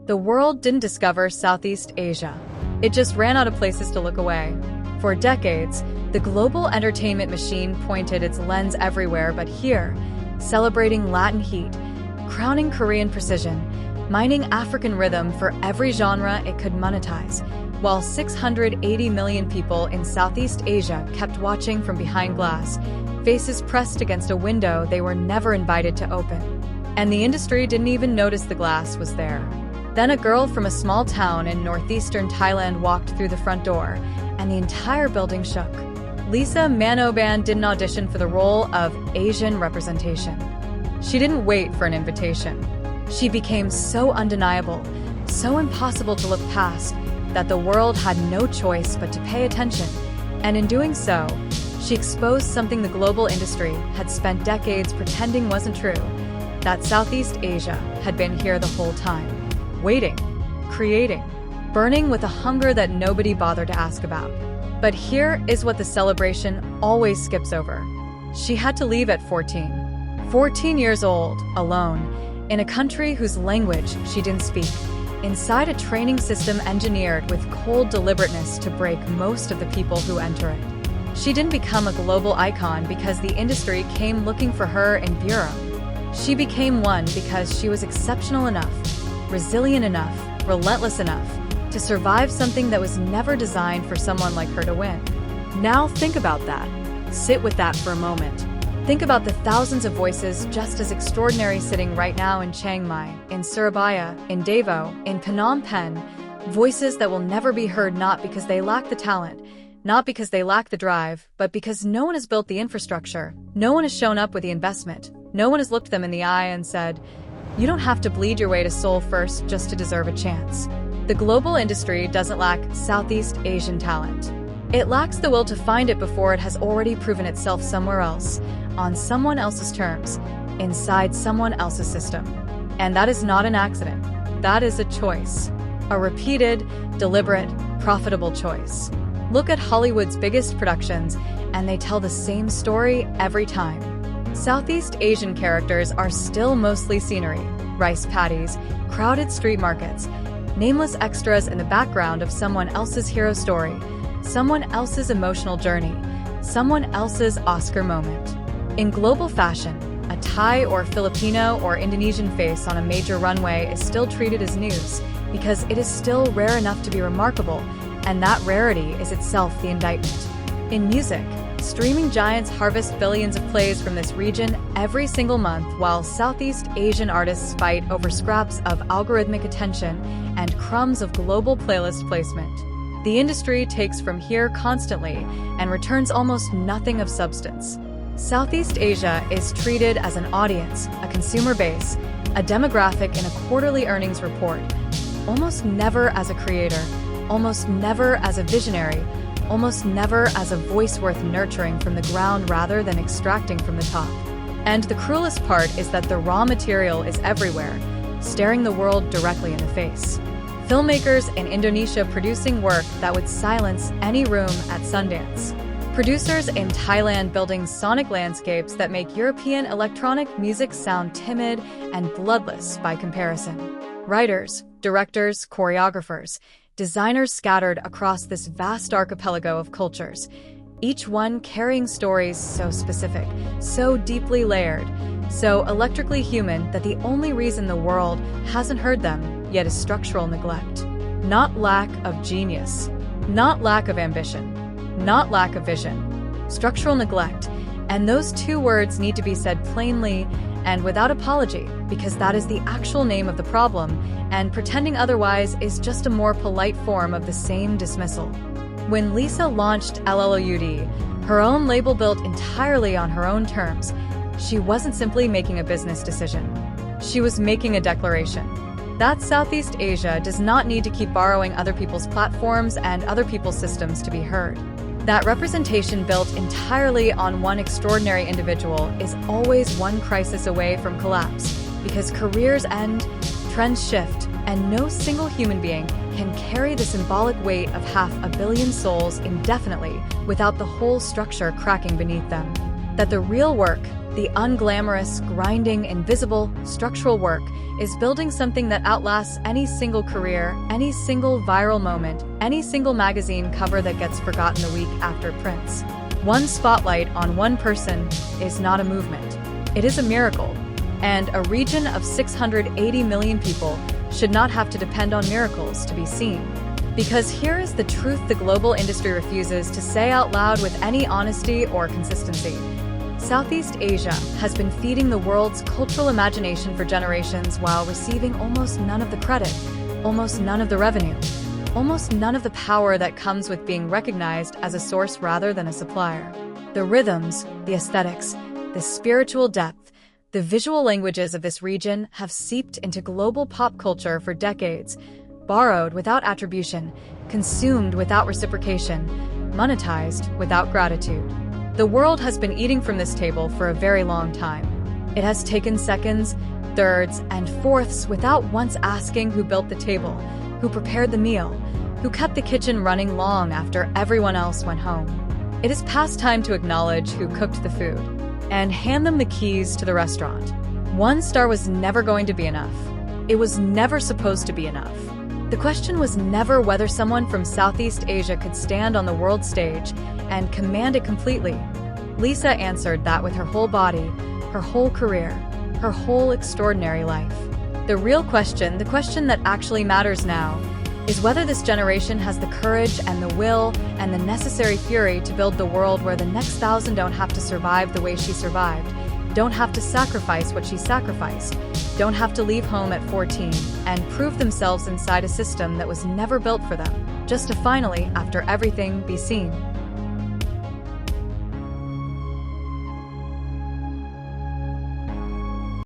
The world didn't discover Southeast Asia. It just ran out of places to look away. For decades, the global entertainment machine pointed its lens everywhere but here, celebrating Latin heat, crowning Korean precision, mining African rhythm for every genre it could monetize, while 680 million people in Southeast Asia kept watching from behind glass, faces pressed against a window they were never invited to open. And the industry didn't even notice the glass was there. Then a girl from a small town in northeastern Thailand walked through the front door, and the entire building shook. Lisa Manoban didn't audition for the role of Asian representation. She didn't wait for an invitation. She became so undeniable, so impossible to look past, that the world had no choice but to pay attention. And in doing so, she exposed something the global industry had spent decades pretending wasn't true, that Southeast Asia had been here the whole time. Waiting, creating, burning with a hunger that nobody bothered to ask about. But here is what the celebration always skips over. She had to leave at 14. 14 years old, alone, in a country whose language she didn't speak, inside a training system engineered with cold deliberateness to break most of the people who enter it. She didn't become a global icon because the industry came looking for her in Bureau. She became one because she was exceptional enough, resilient enough, relentless enough to survive something that was never designed for someone like her to win. Now think about that. Sit with that for a moment. Think about the thousands of voices just as extraordinary sitting right now in Chiang Mai, in Surabaya, in Davao, in Phnom Penh. Voices that will never be heard not because they lack the talent, not because they lack the drive, but because no one has built the infrastructure, no one has shown up with the investment, no one has looked them in the eye and said, "You don't have to bleed your way to Seoul first just to deserve a chance." The global industry doesn't lack Southeast Asian talent. It lacks the will to find it before it has already proven itself somewhere else, on someone else's terms, inside someone else's system. And that is not an accident. That is a choice. A repeated, deliberate, profitable choice. Look at Hollywood's biggest productions, and they tell the same story every time. Southeast Asian characters are still mostly scenery, rice paddies, crowded street markets, nameless extras in the background of someone else's hero story, someone else's emotional journey, someone else's Oscar moment. In global fashion, a Thai or Filipino or Indonesian face on a major runway is still treated as news because it is still rare enough to be remarkable, and that rarity is itself the indictment. In music, streaming giants harvest billions of plays from this region every single month while Southeast Asian artists fight over scraps of algorithmic attention and crumbs of global playlist placement. The industry takes from here constantly and returns almost nothing of substance. Southeast Asia is treated as an audience, a consumer base, a demographic in a quarterly earnings report, almost never as a creator, almost never as a visionary, almost never as a voice worth nurturing from the ground rather than extracting from the top. And the cruelest part is that the raw material is everywhere, staring the world directly in the face. Filmmakers in Indonesia producing work that would silence any room at Sundance. Producers in Thailand building sonic landscapes that make European electronic music sound timid and bloodless by comparison. Writers, directors, choreographers, designers scattered across this vast archipelago of cultures, each one carrying stories so specific, so deeply layered, so electrically human that the only reason the world hasn't heard them yet is structural neglect. Not lack of genius, not lack of ambition, not lack of vision, structural neglect, and those two words need to be said plainly and without apology, because that is the actual name of the problem, and pretending otherwise is just a more polite form of the same dismissal. When Lisa launched LLOUD, her own label built entirely on her own terms, she wasn't simply making a business decision. She was making a declaration. That Southeast Asia does not need to keep borrowing other people's platforms and other people's systems to be heard. That representation built entirely on one extraordinary individual is always one crisis away from collapse, because careers end, trends shift, and no single human being can carry the symbolic weight of 500 million souls indefinitely without the whole structure cracking beneath them. that the real work, the unglamorous, grinding, invisible, structural work, is building something that outlasts any single career, any single viral moment, any single magazine cover that gets forgotten the week after it prints. One spotlight on one person is not a movement. It is a miracle. And a region of 680 million people should not have to depend on miracles to be seen. Because here is the truth the global industry refuses to say out loud with any honesty or consistency. Southeast Asia has been feeding the world's cultural imagination for generations while receiving almost none of the credit, almost none of the revenue, almost none of the power that comes with being recognized as a source rather than a supplier. The rhythms, the aesthetics, the spiritual depth, the visual languages of this region have seeped into global pop culture for decades, borrowed without attribution, consumed without reciprocation, monetized without gratitude. The world has been eating from this table for a very long time. It has taken seconds, thirds, and fourths without once asking who built the table, who prepared the meal, who kept the kitchen running long after everyone else went home. It is past time to acknowledge who cooked the food and hand them the keys to the restaurant. One star was never going to be enough. It was never supposed to be enough. The question was never whether someone from Southeast Asia could stand on the world stage and command it completely. Lisa answered that with her whole body, her whole career, her whole extraordinary life. The real question, the question that actually matters now, is whether this generation has the courage and the will and the necessary fury to build the world where the next 1,000 don't have to survive the way she survived, don't have to sacrifice what she sacrificed, don't have to leave home at 14 and prove themselves inside a system that was never built for them, just to finally, after everything, be seen.